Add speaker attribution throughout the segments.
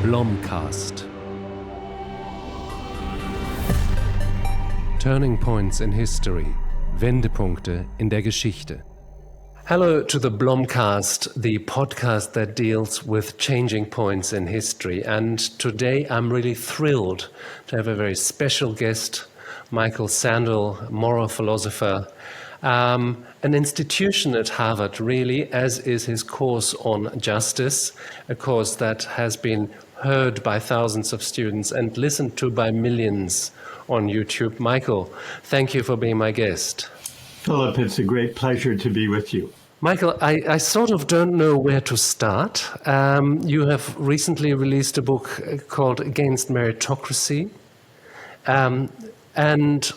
Speaker 1: BlomCast. Turning points in history. Wendepunkte in der Geschichte. Hello to the BlomCast, the podcast that deals with changing points in history. And today I'm really thrilled to have a very special guest, Michael Sandel, moral philosopher, an institution at Harvard, really, as is his course on justice, a course that has been heard by thousands of students and listened to by millions on YouTube. Michael, thank you for being my guest.
Speaker 2: Philip, it's a great pleasure to be with you.
Speaker 1: Michael, I sort of don't know where to start. You have recently released a book called Against Meritocracy, and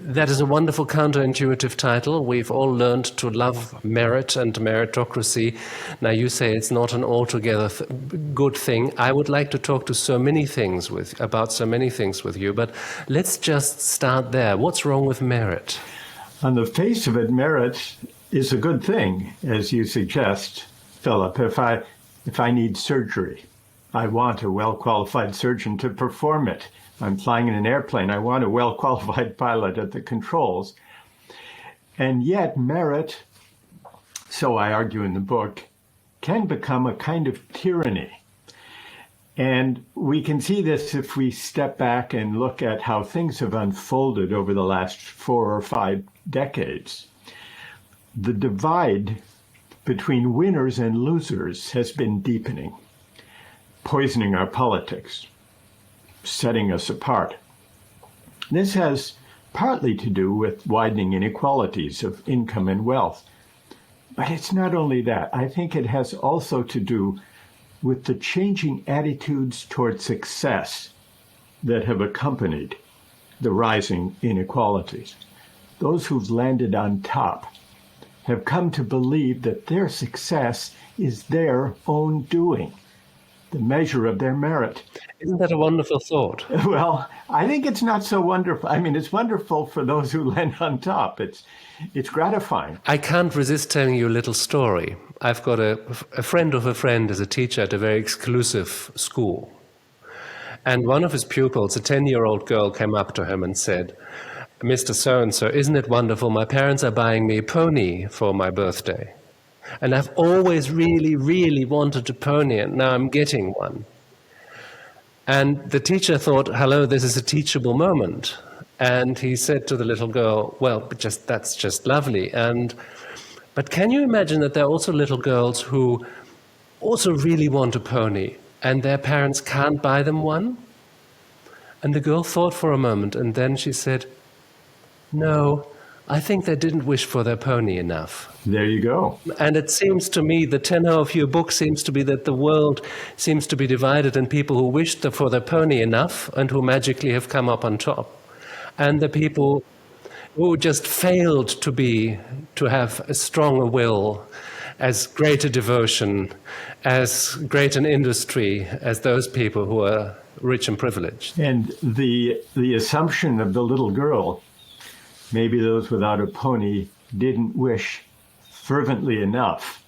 Speaker 1: that is a wonderful counterintuitive title. We've all learned to love merit and meritocracy. Now you say it's not an altogether good thing. I would like to talk to about so many things with you, but let's just start there. What's wrong with merit?
Speaker 2: On the face of it, merit is a good thing, as you suggest, Philip. If I need surgery, I want a well-qualified surgeon to perform it. I'm flying in an airplane. I want a well-qualified pilot at the controls. And yet merit, so I argue in the book, can become a kind of tyranny. And we can see this if we step back and look at how things have unfolded over the last 4 or 5 decades. The divide between winners and losers has been deepening, poisoning our politics, setting us apart. This has partly to do with widening inequalities of income and wealth. But it's not only that. I think it has also to do with the changing attitudes toward success that have accompanied the rising inequalities. Those who've landed on top have come to believe that their success is their own doing, the measure of their merit.
Speaker 1: Isn't that a wonderful thought?
Speaker 2: Well, I think it's not so wonderful. I mean, it's wonderful for those who land on top. It's gratifying.
Speaker 1: I can't resist telling you a little story. I've got a friend of a friend is a teacher at a very exclusive school. And one of his pupils, a 10-year-old girl, came up to him and said, "Mr. So-and-so, isn't it wonderful? My parents are buying me a pony for my birthday. And I've always really, really wanted a pony, and now I'm getting one." And the teacher thought, hello, this is a teachable moment. And he said to the little girl, well, that's just lovely. But can you imagine that there are also little girls who also really want a pony, and their parents can't buy them one? And the girl thought for a moment, and then she said, no, I think they didn't wish for their pony enough.
Speaker 2: There you go.
Speaker 1: And it seems to me, the tenor of your book seems to be that the world seems to be divided in people who wished for their pony enough and who magically have come up on top, and the people who just failed to have as strong a will, as great a devotion, as great an industry as those people who are rich and privileged.
Speaker 2: And the assumption of the little girl, maybe those without a pony didn't wish fervently enough,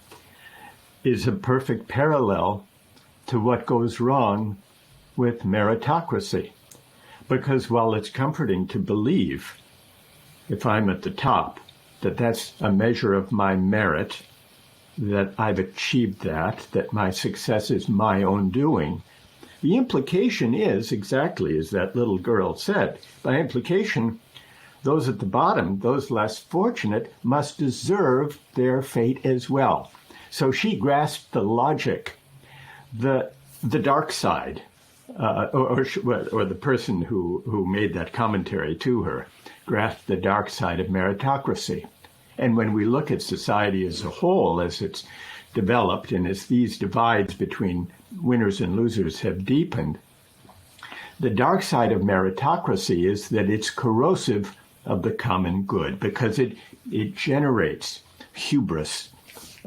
Speaker 2: is a perfect parallel to what goes wrong with meritocracy. Because while it's comforting to believe, if I'm at the top, that that's a measure of my merit, that I've achieved that my success is my own doing, the implication is exactly as that little girl said. By implication, those at the bottom, those less fortunate, must deserve their fate as well. So she grasped the logic, the dark side, or the person who made that commentary to her grasped the dark side of meritocracy. And when we look at society as a whole, as it's developed and as these divides between winners and losers have deepened, the dark side of meritocracy is that it's corrosive of the common good, because it generates hubris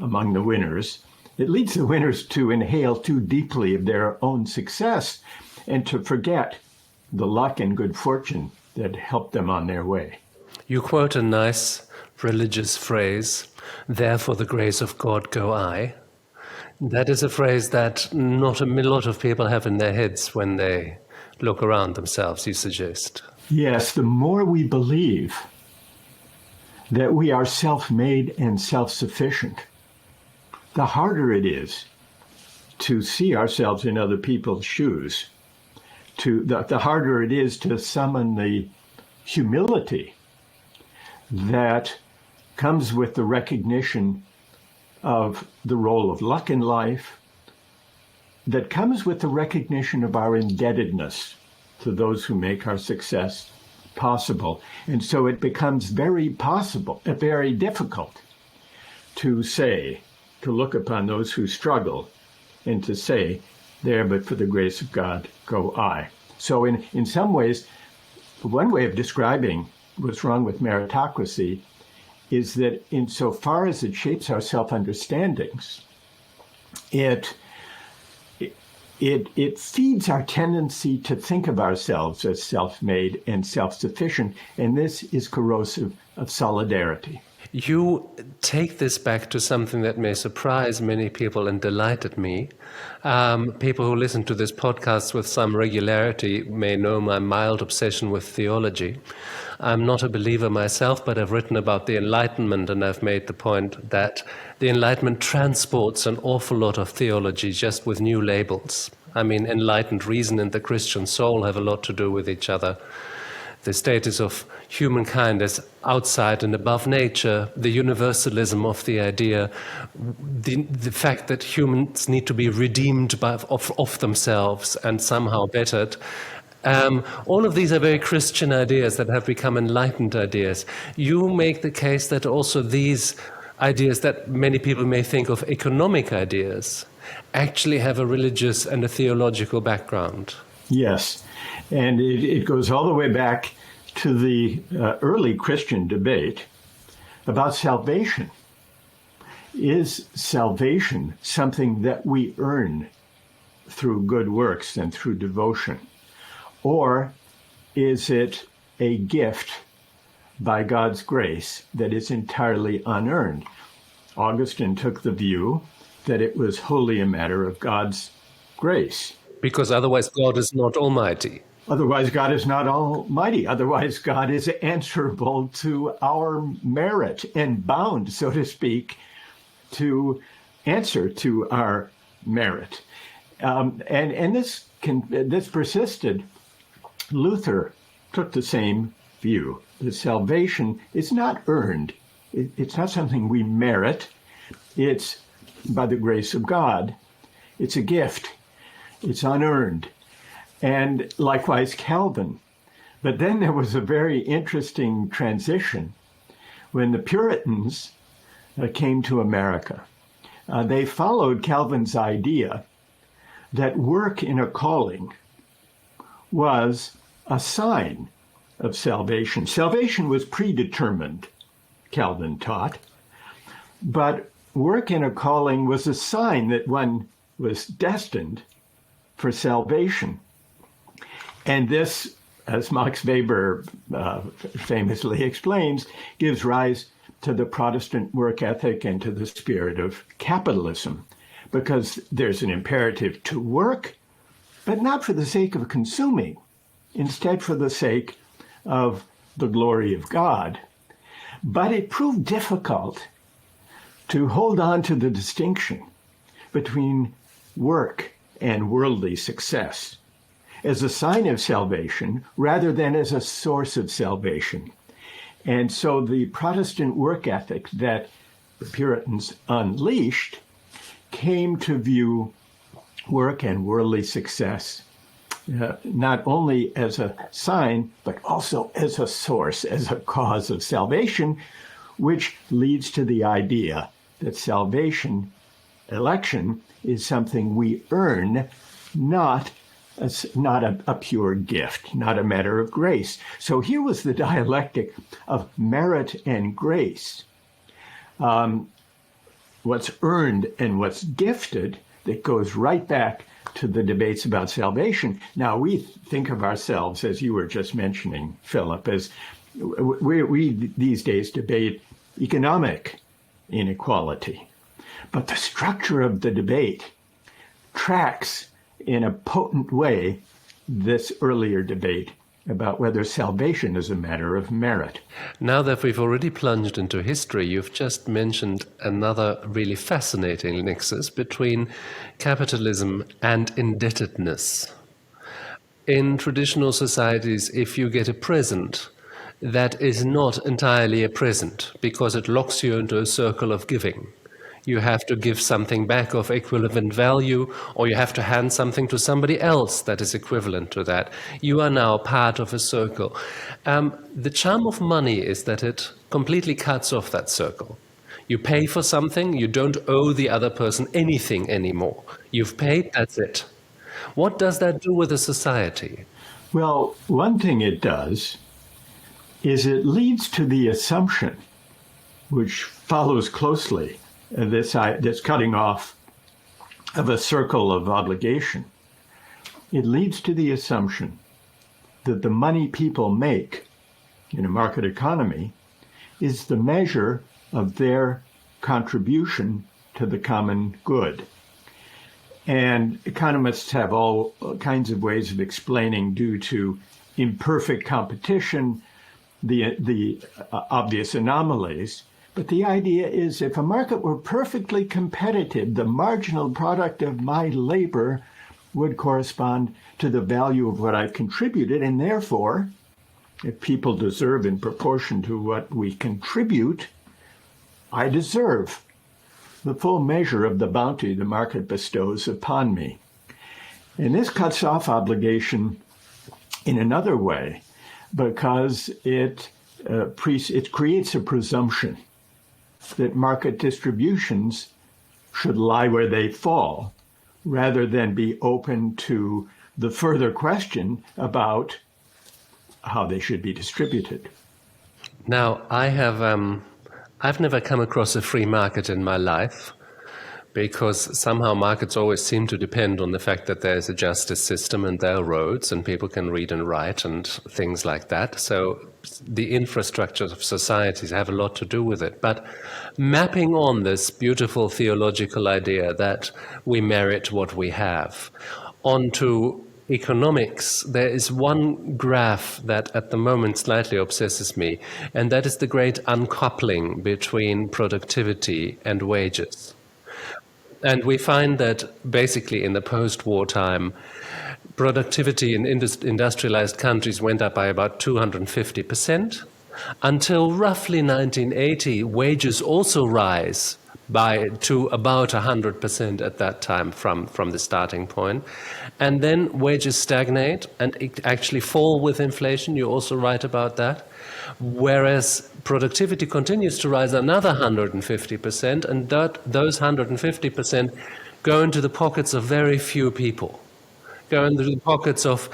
Speaker 2: among the winners. It leads the winners to inhale too deeply of their own success and to forget the luck and good fortune that helped them on their way.
Speaker 1: You quote a nice religious phrase, "There for the grace of God go I." That is a phrase that not a lot of people have in their heads when they look around themselves, you suggest.
Speaker 2: Yes, the more we believe that we are self-made and self-sufficient, the harder it is to see ourselves in other people's shoes. The harder it is to summon the humility that comes with the recognition of the role of luck in life, that comes with the recognition of our indebtedness to those who make our success possible. And so it becomes very difficult to look upon those who struggle and to say, there, but for the grace of God, go I. So in some ways, one way of describing what's wrong with meritocracy is that insofar as it shapes our self-understandings, it feeds our tendency to think of ourselves as self-made and self-sufficient, and this is corrosive of solidarity.
Speaker 1: You take this back to something that may surprise many people and delighted me. People who listen to this podcast with some regularity may know my mild obsession with theology. I'm not a believer myself, but I've written about the Enlightenment, and I've made the point that the Enlightenment transports an awful lot of theology just with new labels. I mean, enlightened reason and the Christian soul have a lot to do with each other. The status of humankind as outside and above nature, the universalism of the idea, the fact that humans need to be redeemed of themselves and somehow bettered. All of these are very Christian ideas that have become enlightened ideas. You make the case that also these ideas that many people may think of economic ideas actually have a religious and a theological background.
Speaker 2: Yes, and it goes all the way back to the early Christian debate about salvation. Is salvation something that we earn through good works and through devotion? Or is it a gift by God's grace that is entirely unearned? Augustine took the view that it was wholly a matter of God's grace.
Speaker 1: Because otherwise God is not almighty.
Speaker 2: Otherwise God is not almighty. Otherwise God is answerable to our merit and bound, so to speak, to answer to our merit. And this persisted. Luther took the same view. That salvation is not earned. It's not something we merit. It's by the grace of God. It's a gift. It's unearned. And likewise Calvin. But then there was a very interesting transition when the Puritans came to America. They followed Calvin's idea that work in a calling was a sign of salvation. Salvation was predetermined, Calvin taught, but work in a calling was a sign that one was destined for salvation. And this, as Max Weber famously explains, gives rise to the Protestant work ethic and to the spirit of capitalism, because there's an imperative to work, but not for the sake of consuming, instead for the sake of the glory of God. But it proved difficult to hold on to the distinction between work and worldly success as a sign of salvation rather than as a source of salvation. And so the Protestant work ethic that the Puritans unleashed came to view work and worldly success not only as a sign, but also as a source, as a cause of salvation, which leads to the idea that salvation, election, is something we earn, not a pure gift, not a matter of grace. So here was the dialectic of merit and grace. What's earned and what's gifted, that goes right back to the debates about salvation. Now, we think of ourselves, as you were just mentioning, Philip, as we these days debate economic inequality. But the structure of the debate tracks in a potent way this earlier debate about whether salvation is a matter of merit.
Speaker 1: Now that we've already plunged into history, you've just mentioned another really fascinating nexus between capitalism and indebtedness. In traditional societies, if you get a present, that is not entirely a present because it locks you into a circle of giving. You have to give something back of equivalent value, or you have to hand something to somebody else that is equivalent to that. You are now part of a circle. The charm of money is that it completely cuts off that circle. You pay for something, you don't owe the other person anything anymore. You've paid, that's it. What does that do with a society?
Speaker 2: Well, one thing it does is it leads to the assumption, which follows closely, this cutting off of a circle of obligation. It leads to the assumption that the money people make in a market economy is the measure of their contribution to the common good. And economists have all kinds of ways of explaining, due to imperfect competition, the obvious anomalies. But the idea is, if a market were perfectly competitive, the marginal product of my labor would correspond to the value of what I've contributed. And therefore, if people deserve in proportion to what we contribute, I deserve the full measure of the bounty the market bestows upon me. And this cuts off obligation in another way, because it creates a presumption that market distributions should lie where they fall, rather than be open to the further question about how they should be distributed.
Speaker 1: Now, I've never come across a free market in my life, because somehow markets always seem to depend on the fact that there's a justice system and there are roads and people can read and write and things like that. So the infrastructure of societies have a lot to do with it. But mapping on this beautiful theological idea that we merit what we have onto economics, there is one graph that at the moment slightly obsesses me, and that is the great uncoupling between productivity and wages. And we find that basically in the post-war time, productivity in industrialized countries went up by about 250%. Until roughly 1980, wages also rise to about 100% at that time from the starting point. And then wages stagnate and actually fall with inflation. You also write about that. Whereas productivity continues to rise another 150%, and those 150% go into the pockets of very few people, go into the pockets of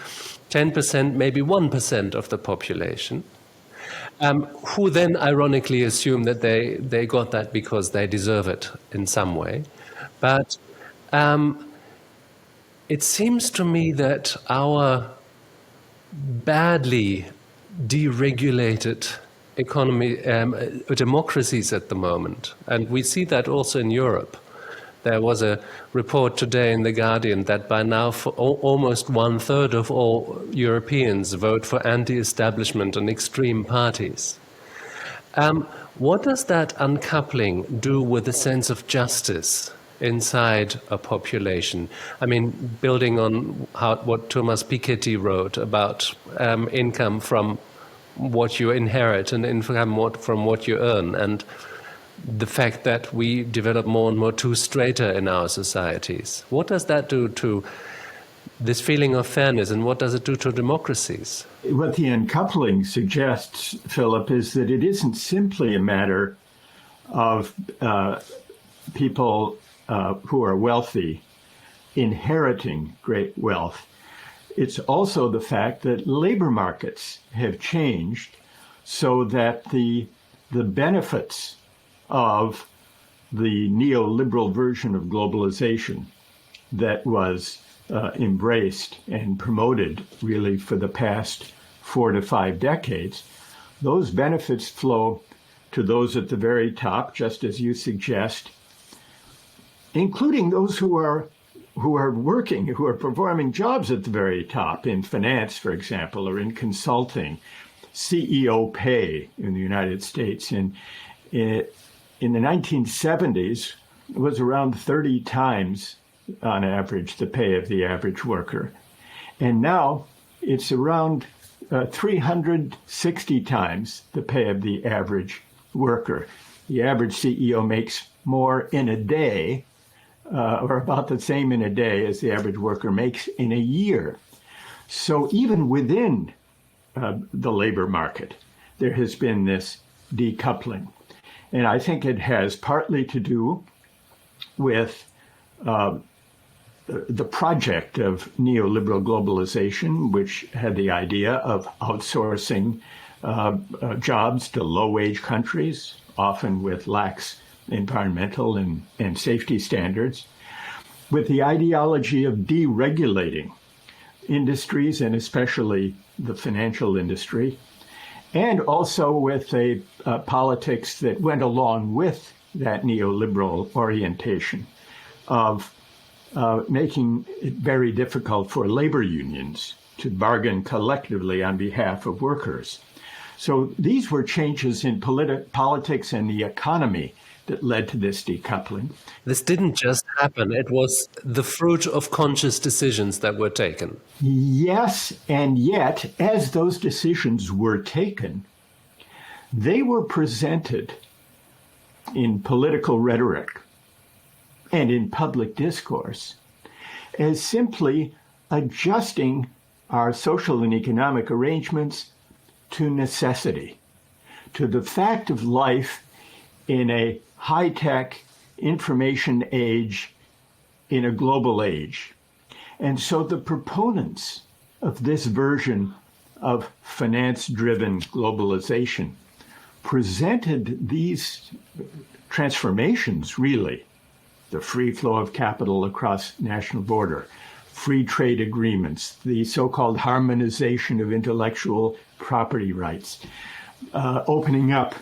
Speaker 1: 10%, maybe 1% of the population, who then ironically assume that they got that because they deserve it in some way. But it seems to me that our badly deregulated economy, democracies at the moment, and we see that also in Europe. There was a report today in The Guardian that by now almost 1/3 of all Europeans vote for anti-establishment and extreme parties. What does that uncoupling do with the sense of justice inside a population? I mean, building on what Thomas Piketty wrote about income from what you inherit and income from what you earn, and the fact that we develop more and more two-strata in our societies. What does that do to this feeling of fairness, and what does it do to democracies?
Speaker 2: What the uncoupling suggests, Philip, is that it isn't simply a matter of people who are wealthy inheriting great wealth. It's also the fact that labor markets have changed so that the benefits of the neoliberal version of globalization that was embraced and promoted really for the past 4 to 5 decades, those benefits flow to those at the very top, just as you suggest, including those who are working, who are performing jobs at the very top in finance, for example, or in consulting. CEO pay in the United States in the 1970s was around 30 times on average the pay of the average worker. And now it's around 360 times the pay of the average worker. The average CEO makes more in a day, or about the same in a day as the average worker makes in a year. So even within the labor market, there has been this decoupling. And I think it has partly to do with the project of neoliberal globalization, which had the idea of outsourcing jobs to low-wage countries, often with lax environmental and safety standards, with the ideology of deregulating industries, and especially the financial industry, and also with a politics that went along with that neoliberal orientation of making it very difficult for labor unions to bargain collectively on behalf of workers. So these were changes in politics and the economy that led to this decoupling.
Speaker 1: This didn't just happen. It was the fruit of conscious decisions that were taken.
Speaker 2: Yes, and yet, as those decisions were taken, they were presented in political rhetoric and in public discourse as simply adjusting our social and economic arrangements to necessity, to the fact of life in a high-tech information age, in a global age. And so the proponents of this version of finance-driven globalization presented these transformations, really, the free flow of capital across national border, free trade agreements, the so-called harmonization of intellectual property rights, opening up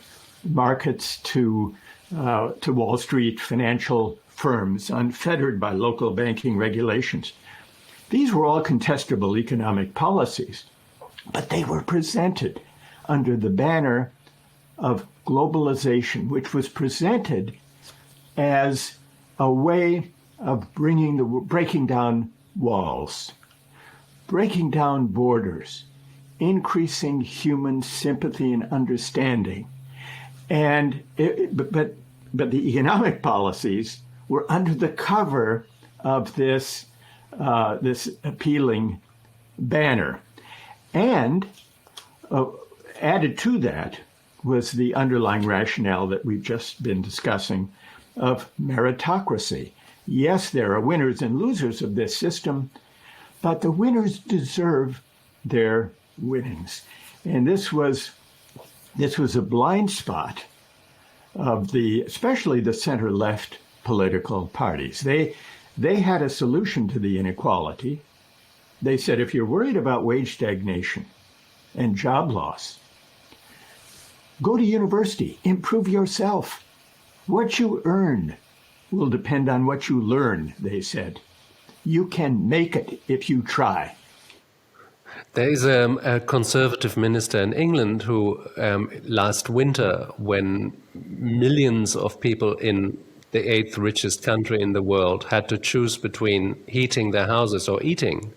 Speaker 2: markets to Wall Street financial firms unfettered by local banking regulations. These were all contestable economic policies, but they were presented under the banner of globalization, which was presented as a way of breaking down walls, breaking down borders, increasing human sympathy and understanding. But the economic policies were under the cover of this appealing banner. And added to that was the underlying rationale that we've just been discussing of meritocracy. Yes, there are winners and losers of this system, but the winners deserve their winnings. And this was a blind spot of especially the center-left political parties. They had a solution to the inequality. They said, if you're worried about wage stagnation and job loss, go to university, improve yourself. What you earn will depend on what you learn, they said. You can make it if you try.
Speaker 1: There is a conservative minister in England who last winter, when millions of people in the 8th richest country in the world had to choose between heating their houses or eating,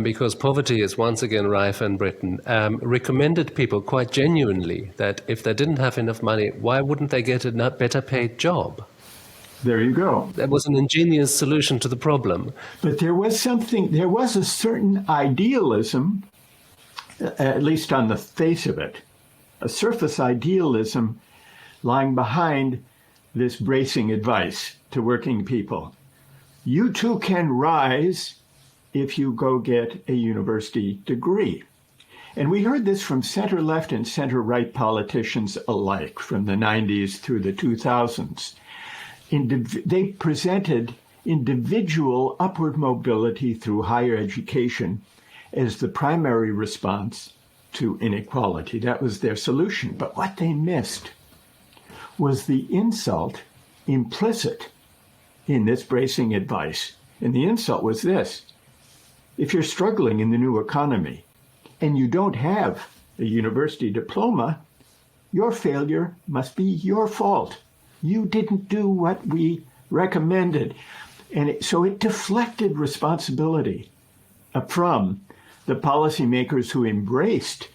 Speaker 1: because poverty is once again rife in Britain, recommended people quite genuinely that if they didn't have enough money, why wouldn't they get a better paid job?
Speaker 2: There you go.
Speaker 1: That was an ingenious solution to the problem.
Speaker 2: But there was a certain idealism, at least on the face of it, a surface idealism lying behind this bracing advice to working people. You too can rise if you go get a university degree. And we heard this from center-left and center-right politicians alike from the 90s through the 2000s. They presented individual upward mobility through higher education as the primary response to inequality. That was their solution. But what they missed was the insult implicit in this bracing advice. And the insult was this: if you're struggling in the new economy and you don't have a university diploma, your failure must be your fault. You didn't do what we recommended. And so it deflected responsibility from the policymakers who embraced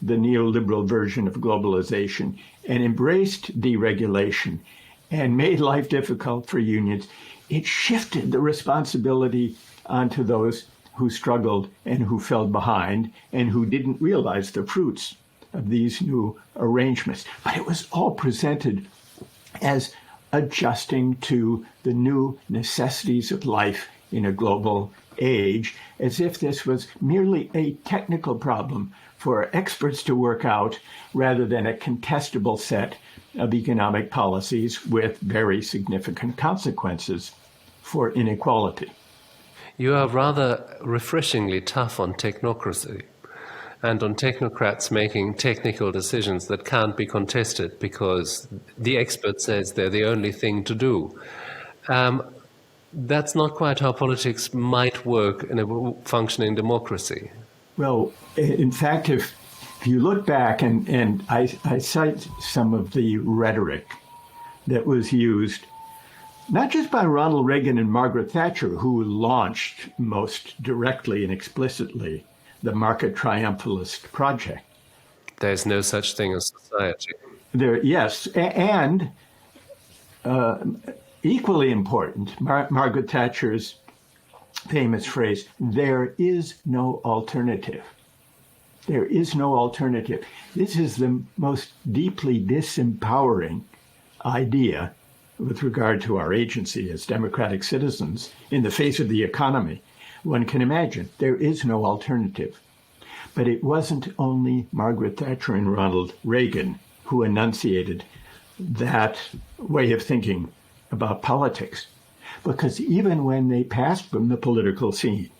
Speaker 2: the neoliberal version of globalization and embraced deregulation and made life difficult for unions. It shifted the responsibility onto those who struggled and who fell behind and who didn't realize the fruits of these new arrangements. But it was all presented as adjusting to the new necessities of life in a global age, as if this was merely a technical problem for experts to work out rather than a contestable set of economic policies with very significant consequences for inequality.
Speaker 1: You are rather refreshingly tough on technocracy and on technocrats making technical decisions that can't be contested because the expert says they're the only thing to do. That's not quite how politics might work in a functioning democracy.
Speaker 2: Well, in fact, if you look back, and I cite some of the rhetoric that was used, not just by Ronald Reagan and Margaret Thatcher, who launched most directly and explicitly the market triumphalist project.
Speaker 1: There's no such thing as society.
Speaker 2: Yes, and equally important, Margaret Thatcher's famous phrase, "There is no alternative." There is no alternative. This is the most deeply disempowering idea with regard to our agency as democratic citizens in the face of the economy. One can imagine there is no alternative. But it wasn't only Margaret Thatcher and Ronald Reagan who enunciated that way of thinking about politics, because even when they passed from the political scene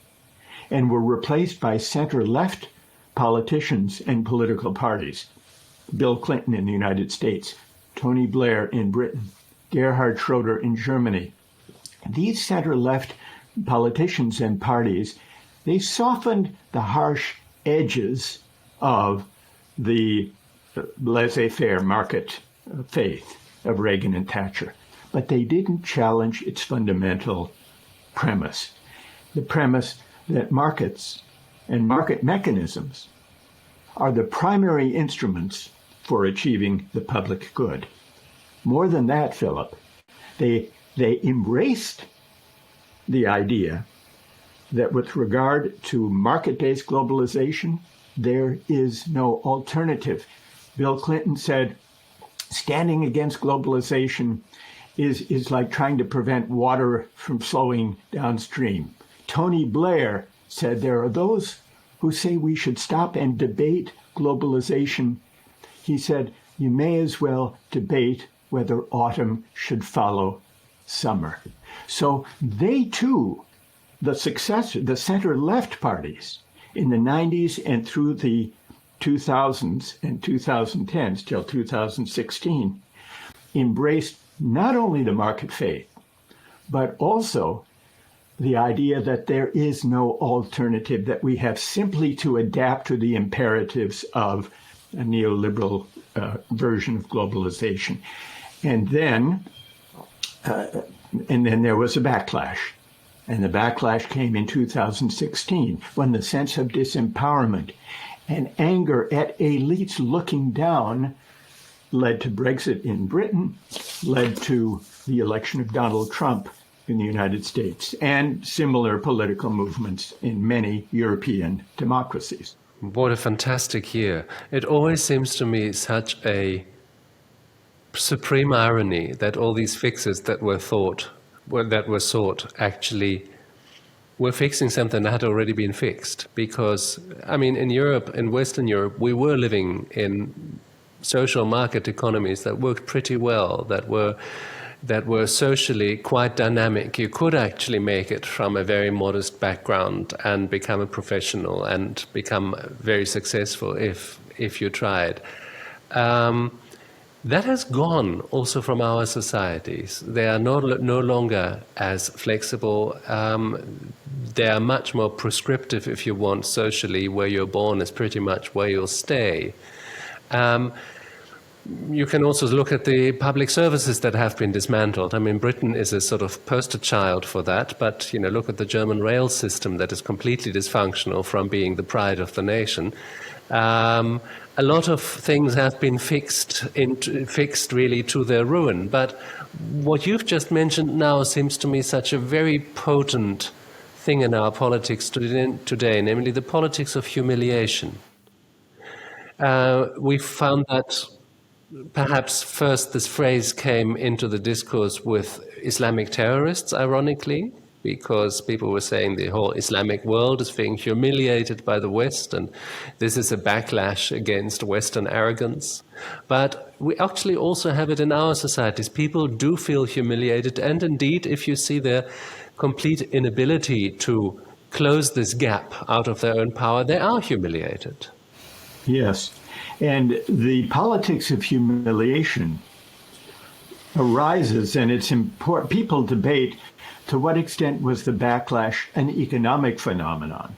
Speaker 2: and were replaced by center-left politicians and political parties, Bill Clinton in the United States, Tony Blair in Britain, Gerhard Schroeder in Germany, these center-left politicians and parties, they softened the harsh edges of the laissez-faire market faith of Reagan and Thatcher, but they didn't challenge its fundamental premise, the premise that markets and market mechanisms are the primary instruments for achieving the public good. More than that, Philip, they embraced the idea that with regard to market-based globalization, there is no alternative. Bill Clinton said, standing against globalization is like trying to prevent water from flowing downstream. Tony Blair said there are those who say we should stop and debate globalization. He said, you may as well debate whether autumn should follow summer. So they too, the center-left parties in the 90s and through the 2000s and 2010s till 2016, embraced not only the market faith, but also the idea that there is no alternative, that we have simply to adapt to the imperatives of a neoliberal version of globalization. And then there was a backlash. And the backlash came in 2016 when the sense of disempowerment and anger at elites looking down led to Brexit in Britain, led to the election of Donald Trump in the United States, and similar political movements in many European democracies.
Speaker 1: What a fantastic year. It always seems to me such a supreme irony that all these fixes that were sought actually were fixing something that had already been fixed. Because, I mean, in Europe, in Western Europe, we were living in social market economies that worked pretty well, that were socially quite dynamic. You could actually make it from a very modest background and become a professional and become very successful if you tried. That has gone also from our societies. They are no longer as flexible. They are much more prescriptive, if you want, socially. Where you're born is pretty much where you'll stay. You can also look at the public services that have been dismantled. I mean, Britain is a sort of poster child for that, but look at the German rail system that is completely dysfunctional from being the pride of the nation. A lot of things have been fixed really to their ruin. But what you've just mentioned now seems to me such a very potent thing in our politics today, namely the politics of humiliation. We found that perhaps first this phrase came into the discourse with Islamic terrorists, ironically, because people were saying the whole Islamic world is being humiliated by the West, and this is a backlash against Western arrogance. But we actually also have it in our societies. People do feel humiliated, and indeed, if you see their complete inability to close this gap out of their own power, they are humiliated.
Speaker 2: Yes. And the politics of humiliation arises, and it's important. People debate to what extent was the backlash an economic phenomenon,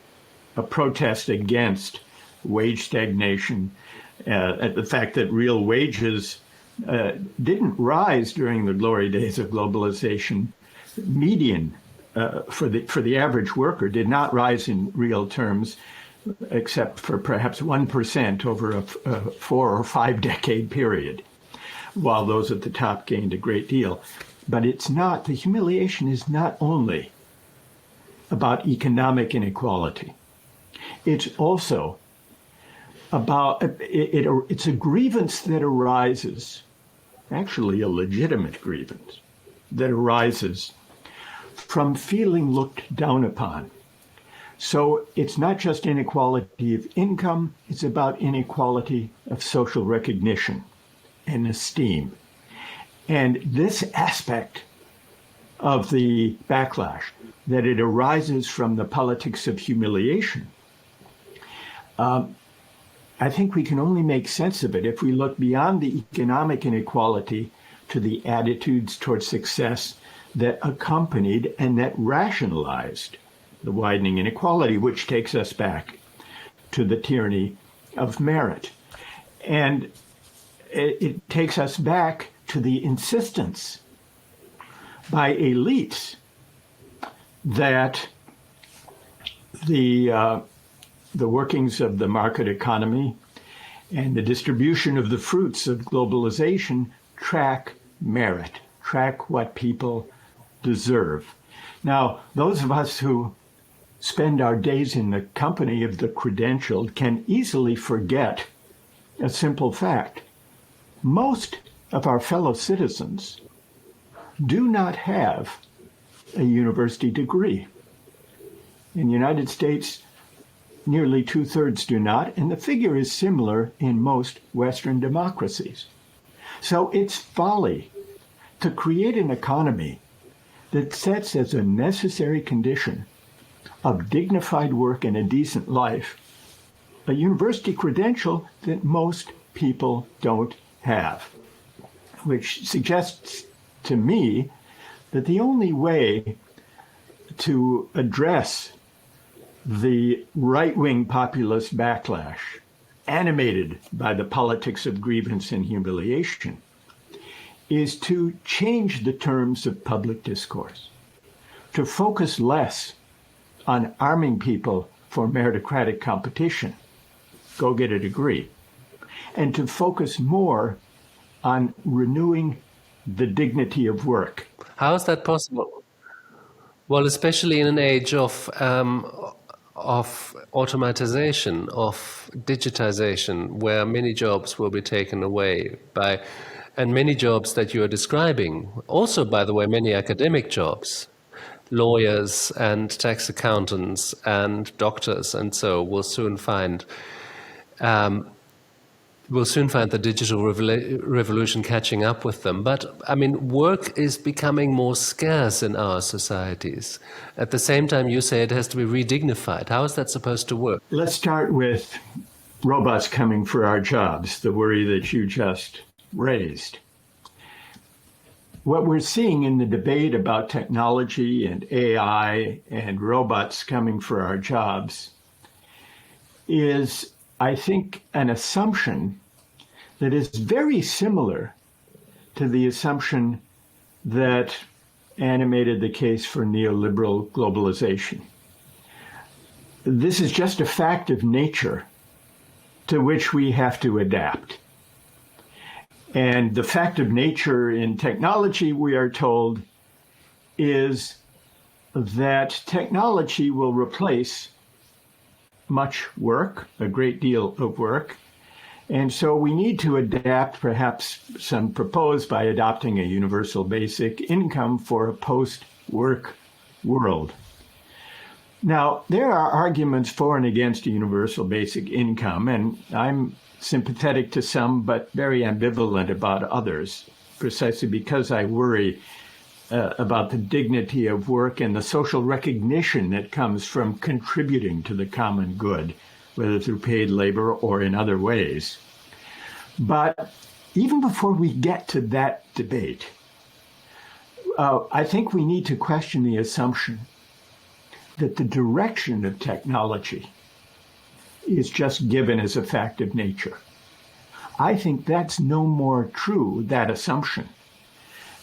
Speaker 2: a protest against wage stagnation, at the fact that real wages didn't rise during the glory days of globalization. Median for the average worker did not rise in real terms, except for perhaps 1% over a 4 or 5 decade period, while those at the top gained a great deal. But the humiliation is not only about economic inequality. It's also about, it's a grievance that arises, actually a legitimate grievance, that arises from feeling looked down upon. So it's not just inequality of income, it's about inequality of social recognition and esteem. And this aspect of the backlash, that it arises from the politics of humiliation, I think we can only make sense of it if we look beyond the economic inequality to the attitudes towards success that accompanied and that rationalized the widening inequality, which takes us back to the tyranny of merit. And it takes us back to the insistence by elites that the workings of the market economy and the distribution of the fruits of globalization track merit, track what people deserve. Now, those of us who spend our days in the company of the credentialed can easily forget a simple fact. Most of our fellow citizens do not have a university degree. In the United States, nearly 2/3 do not, and the figure is similar in most Western democracies. So it's folly to create an economy that sets as a necessary condition of dignified work and a decent life a university credential that most people don't have, which suggests to me that the only way to address the right-wing populist backlash animated by the politics of grievance and humiliation is to change the terms of public discourse, to focus less on arming people for meritocratic competition, go get a degree, and to focus more on renewing the dignity of work.
Speaker 1: How is that possible? Well, especially in an age of automatization, of digitization, where many jobs will be taken away by, and many jobs that you are describing, also, by the way, many academic jobs, lawyers and tax accountants and doctors, and so will soon find the digital revolution catching up with them. But, I mean, work is becoming more scarce in our societies. At the same time, you say it has to be redignified. How is that supposed to work?
Speaker 2: Let's start with robots coming for our jobs, the worry that you just raised. What we're seeing in the debate about technology and AI and robots coming for our jobs is, I think, an assumption that is very similar to the assumption that animated the case for neoliberal globalization. This is just a fact of nature to which we have to adapt. And the fact of nature in technology, we are told, is that technology will replace much work, a great deal of work. And so we need to adapt, perhaps some proposed by adopting a universal basic income for a post-work world. Now, there are arguments for and against a universal basic income, and I'm sympathetic to some, but very ambivalent about others, precisely because I worry about the dignity of work and the social recognition that comes from contributing to the common good, whether through paid labor or in other ways. But even before we get to that debate, I think we need to question the assumption that the direction of technology is just given as a fact of nature. I think that's no more true, that assumption,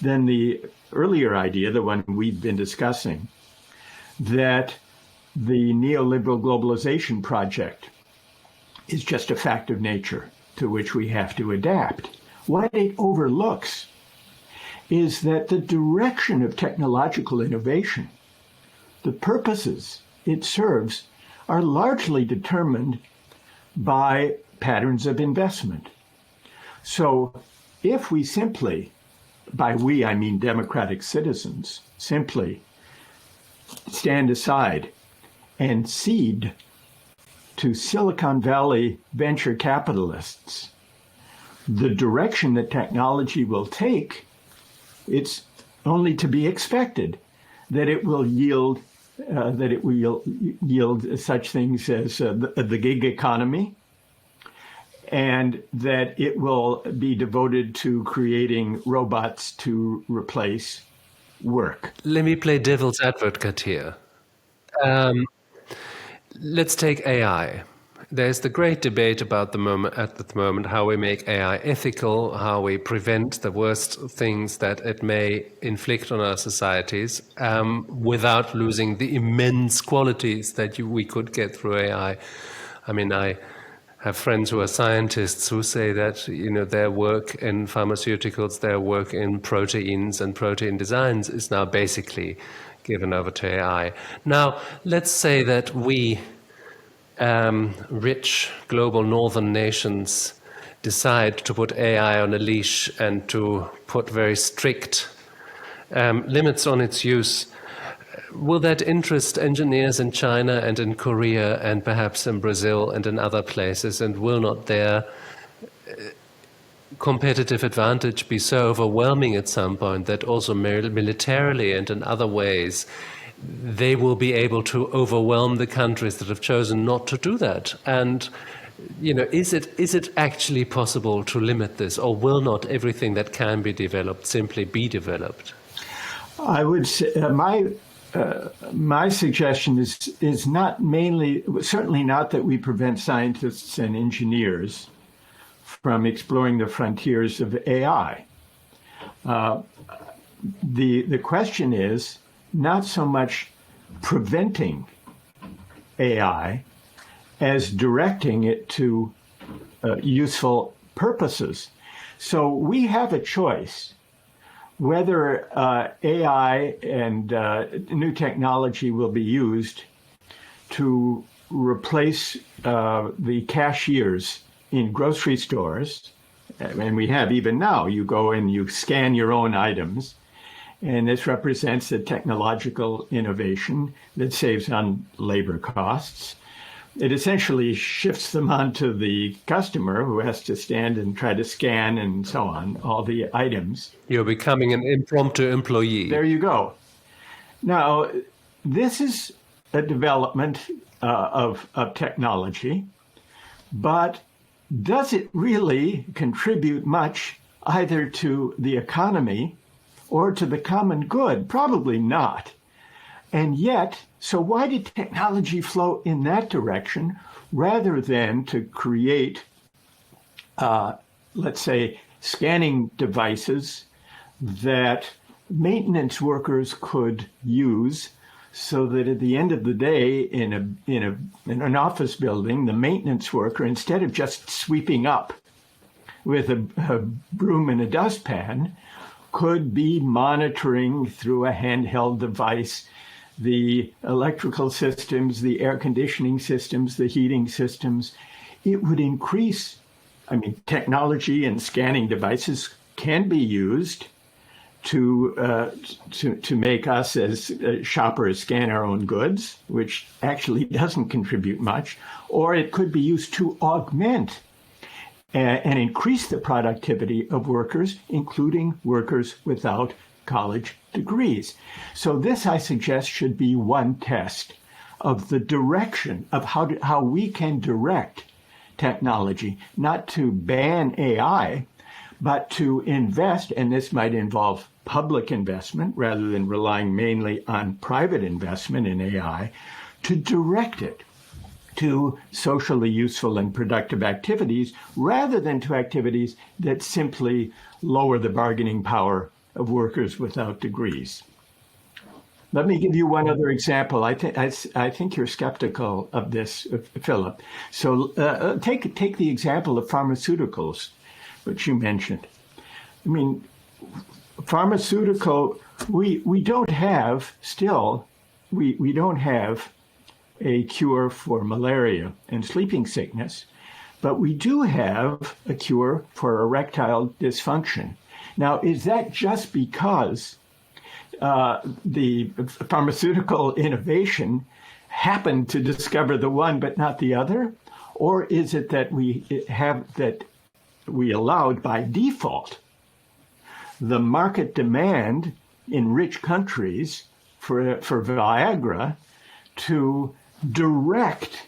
Speaker 2: than the earlier idea, the one we've been discussing, that the neoliberal globalization project is just a fact of nature to which we have to adapt. What it overlooks is that the direction of technological innovation, the purposes it serves, are largely determined by patterns of investment. So if we simply, by we I mean democratic citizens, simply stand aside and cede to Silicon Valley venture capitalists the direction that technology will take, it's only to be expected that it will yield such things as the gig economy, and that it will be devoted to creating robots to replace work.
Speaker 1: Let me play devil's advocate here. Let's take AI. There's the great debate about at the moment how we make AI ethical, how we prevent the worst things that it may inflict on our societies without losing the immense qualities that we could get through AI. I mean, I have friends who are scientists who say that, their work in pharmaceuticals, their work in proteins and protein designs is now basically given over to AI. Now, let's say that we rich global northern nations decide to put AI on a leash and to put very strict limits on its use. Will that interest engineers in China and in Korea and perhaps in Brazil and in other places, and will not their competitive advantage be so overwhelming at some point that also militarily and in other ways they will be able to overwhelm the countries that have chosen not to do that? And is it actually possible to limit this, or will not everything that can be developed simply be developed?
Speaker 2: I would say my suggestion is not certainly not that we prevent scientists and engineers from exploring the frontiers of AI. The question is not so much preventing AI as directing it to useful purposes. So we have a choice whether AI and new technology will be used to replace the cashiers in grocery stores. And we have even now, you go and you scan your own items. And this represents a technological innovation that saves on labor costs. It essentially shifts them onto the customer, who has to stand and try to scan and so on, all the items.
Speaker 1: You're becoming an impromptu employee.
Speaker 2: There you go. Now, this is a development of technology, but does it really contribute much either to the economy or to the common good? Probably not. And yet, so why did technology flow in that direction rather than to create, let's say, scanning devices that maintenance workers could use, so that at the end of the day, in an office building, the maintenance worker, instead of just sweeping up with a broom and a dustpan, could be monitoring through a handheld device the electrical systems, the air conditioning systems, the heating systems. It would increase. I mean, technology and scanning devices can be used to make us as shoppers scan our own goods, which actually doesn't contribute much, or it could be used to augment and increase the productivity of workers, including workers without college degrees. So this, I suggest, should be one test of the direction of how we can direct technology, not to ban AI, but to invest, and this might involve public investment rather than relying mainly on private investment in AI, to direct it to socially useful and productive activities rather than to activities that simply lower the bargaining power of workers without degrees. Let me give you one other example. I think you're skeptical of this, Philip. So take the example of pharmaceuticals, which you mentioned. I mean, pharmaceutical, we don't have a cure for malaria and sleeping sickness, but we do have a cure for erectile dysfunction. Now, is that just because the pharmaceutical innovation happened to discover the one but not the other? Or is it that we allowed by default the market demand in rich countries for Viagra to direct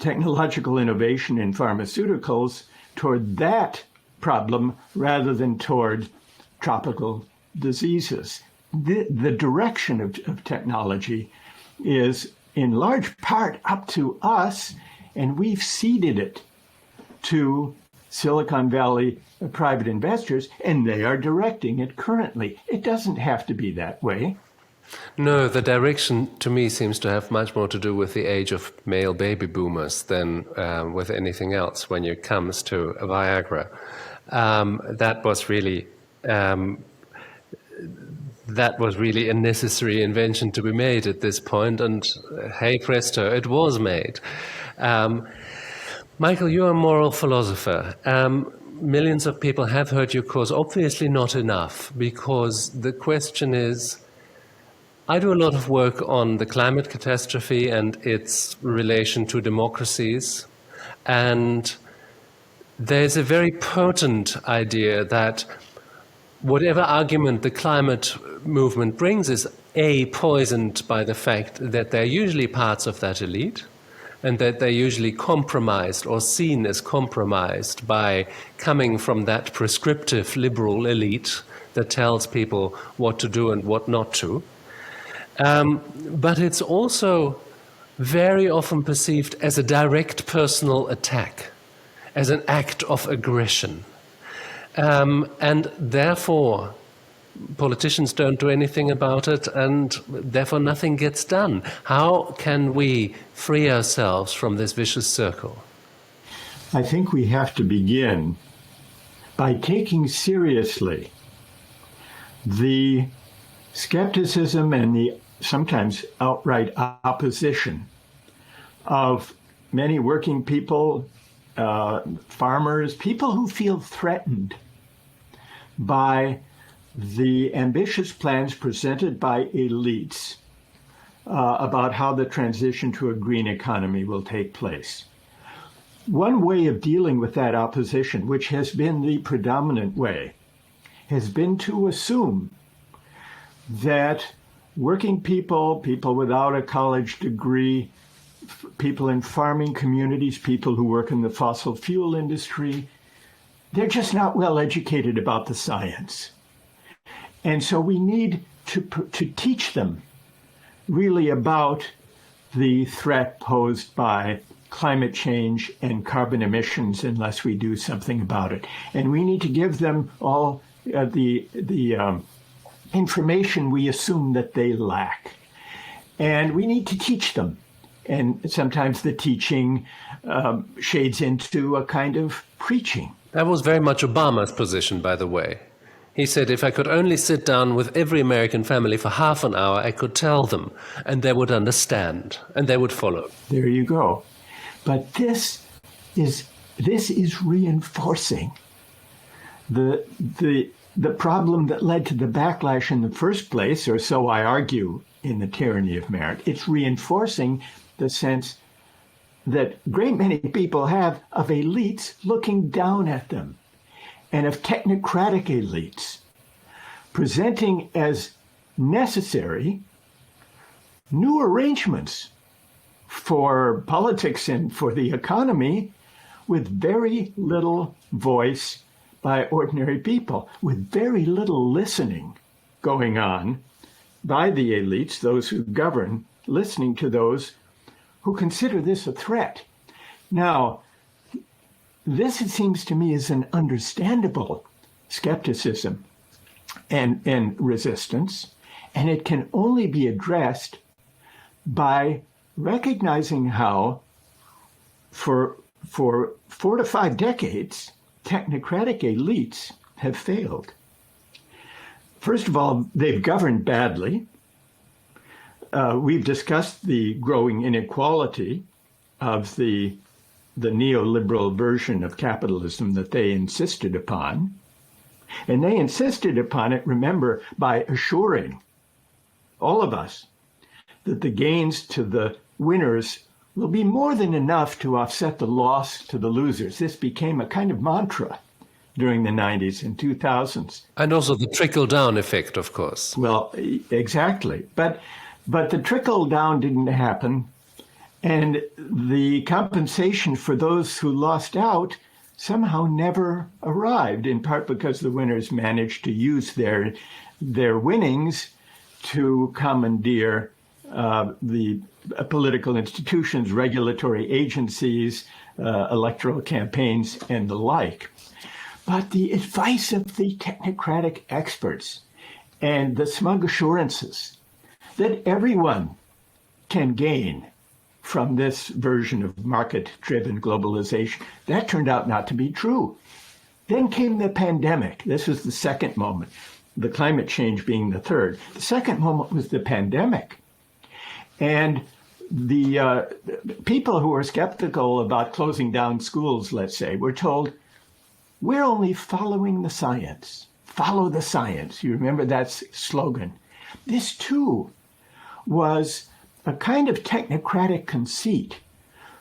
Speaker 2: technological innovation in pharmaceuticals toward that problem rather than toward tropical diseases? The direction of technology is in large part up to us, and we've ceded it to Silicon Valley private investors, and they are directing it currently. It doesn't have to be that way.
Speaker 1: No, the direction to me seems to have much more to do with the age of male baby boomers than with anything else when it comes to Viagra. That was really a necessary invention to be made at this point, and hey presto, it was made. Michael, you're a moral philosopher. Millions of people have heard your course, obviously not enough, because the question is, I do a lot of work on the climate catastrophe and its relation to democracies, and there's a very potent idea that whatever argument the climate movement brings is poisoned by the fact that they're usually parts of that elite, and that they're usually compromised or seen as compromised by coming from that prescriptive liberal elite that tells people what to do and what not to. But it's also very often perceived as a direct personal attack, as an act of aggression. And therefore, politicians don't do anything about it, and therefore nothing gets done. How can we free ourselves from this vicious circle?
Speaker 2: I think we have to begin by taking seriously the skepticism and the sometimes outright opposition of many working people, farmers, people who feel threatened by the ambitious plans presented by elites about how the transition to a green economy will take place. One way of dealing with that opposition, which has been the predominant way, has been to assume that working people, people without a college degree, people in farming communities, people who work in the fossil fuel industry, they're just not well educated about the science. And so we need to teach them really about the threat posed by climate change and carbon emissions unless we do something about it. And we need to give them all the information we assume that they lack. And we need to teach them. And sometimes the teaching shades into a kind of preaching.
Speaker 1: That was very much Obama's position, by the way. He said, if I could only sit down with every American family for half an hour, I could tell them, and they would understand, and they would follow.
Speaker 2: There you go. But this is reinforcing the problem that led to the backlash in the first place, or so I argue in the Tyranny of Merit. It's reinforcing the sense that a great many people have of elites looking down at them, and of technocratic elites presenting as necessary new arrangements for politics and for the economy with very little voice by ordinary people, with very little listening going on by the elites, those who govern, listening to those who consider this a threat. Now, this, it seems to me, is an understandable skepticism and resistance, and it can only be addressed by recognizing how for 4 to 5 decades, technocratic elites have failed. First of all, they've governed badly. We've discussed the growing inequality of the neoliberal version of capitalism that they insisted upon. And they insisted upon it, remember, by assuring all of us that the gains to the winners will be more than enough to offset the loss to the losers. This became a kind of mantra during the 90s and 2000s.
Speaker 1: And also the trickle-down effect, of course.
Speaker 2: Well, exactly. But the trickle-down didn't happen. And the compensation for those who lost out somehow never arrived, in part because the winners managed to use their winnings to commandeer the political institutions, regulatory agencies, electoral campaigns, and the like. But the advice of the technocratic experts and the smug assurances that everyone can gain from this version of market-driven globalization, that turned out not to be true. Then came the pandemic. This was the second moment, the climate change being the third. The second moment was the pandemic. And the people who were skeptical about closing down schools, let's say, were told, we're only following the science. Follow the science. You remember that slogan. This, too, was a kind of technocratic conceit.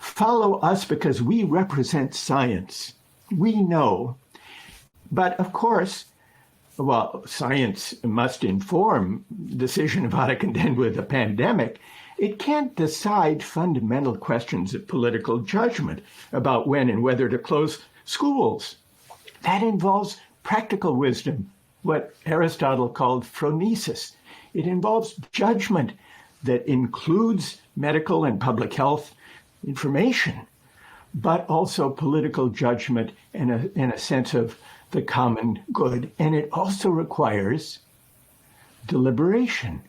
Speaker 2: Follow us because we represent science. We know. But of course, well, science must inform decision of how to contend with a pandemic. It can't decide fundamental questions of political judgment about when and whether to close schools. That involves practical wisdom, what Aristotle called phronesis. It involves judgment that includes medical and public health information, but also political judgment and a sense of the common good. And it also requires deliberation,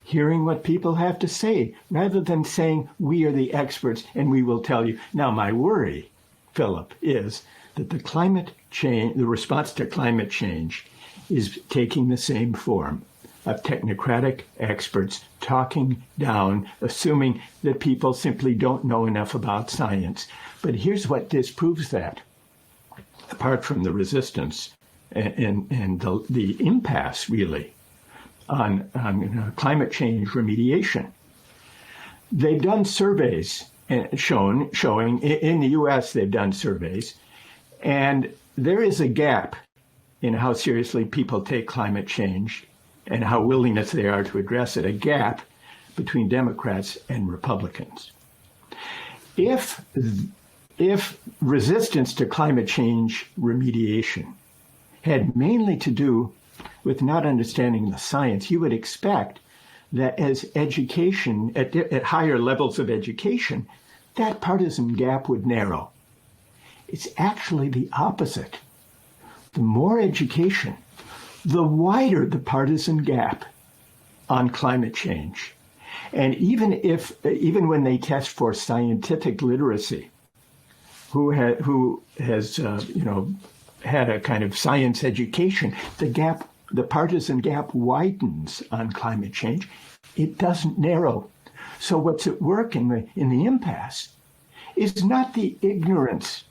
Speaker 2: hearing what people have to say, rather than saying, we are the experts and we will tell you. Now, my worry, Philip, is that the response to climate change is taking the same form of technocratic experts talking down, assuming that people simply don't know enough about science. But here's what disproves that, apart from the resistance and the impasse, really, on climate change remediation. They've done surveys showing, in the US, they've done surveys, and there is a gap in how seriously people take climate change and how willingness they are to address it, a gap between Democrats and Republicans. If if resistance to climate change remediation had mainly to do with not understanding the science, you would expect that as education, at higher levels of education, that partisan gap would narrow. It's actually the opposite. The more education, the wider the partisan gap on climate change. And even when they test for scientific literacy, who has had a kind of science education, the partisan gap widens on climate change. It doesn't narrow. So what's at work in the impasse is not the ignorance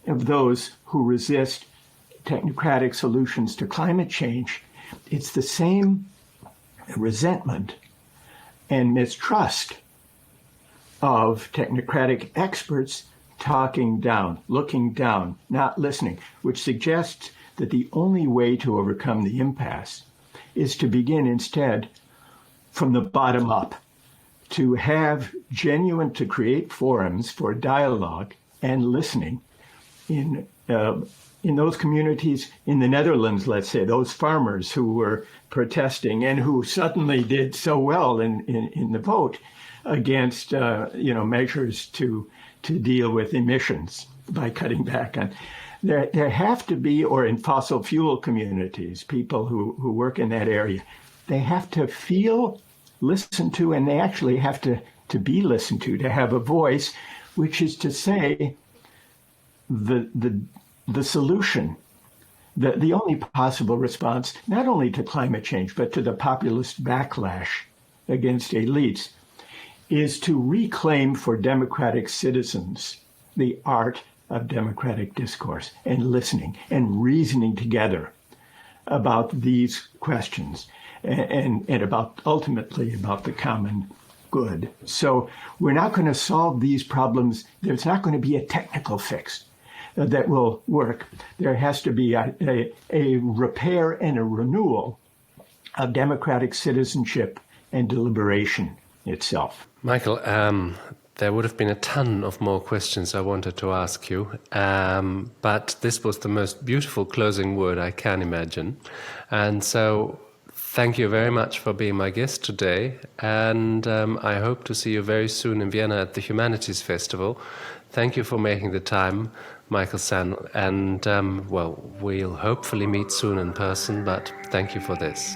Speaker 2: of those who resist technocratic solutions to climate change. It's the same resentment and mistrust of technocratic experts talking down, looking down, not listening, which suggests that the only way to overcome the impasse is to begin instead from the bottom up, to create forums for dialogue and listening in those communities in the Netherlands, let's say, those farmers who were protesting and who suddenly did so well in the vote against measures to deal with emissions by cutting back on. There have to be, or in fossil fuel communities, people who work in that area, they have to feel listened to, and they actually have to be listened to have a voice, which is to say the solution, the only possible response, not only to climate change, but to the populist backlash against elites, is to reclaim for democratic citizens the art of democratic discourse and listening and reasoning together about these questions and ultimately about the common good. So we're not going to solve these problems. There's not going to be a technical fix that will work. There has to be a repair and a renewal of democratic citizenship and deliberation itself.
Speaker 1: Michael, there would have been a ton of more questions I wanted to ask you, but this was the most beautiful closing word I can imagine. And so thank you very much for being my guest today, and I hope to see you very soon in Vienna at the Humanities Festival. Thank you for making the time, Michael Sandel, and we'll hopefully meet soon in person, but thank you for this.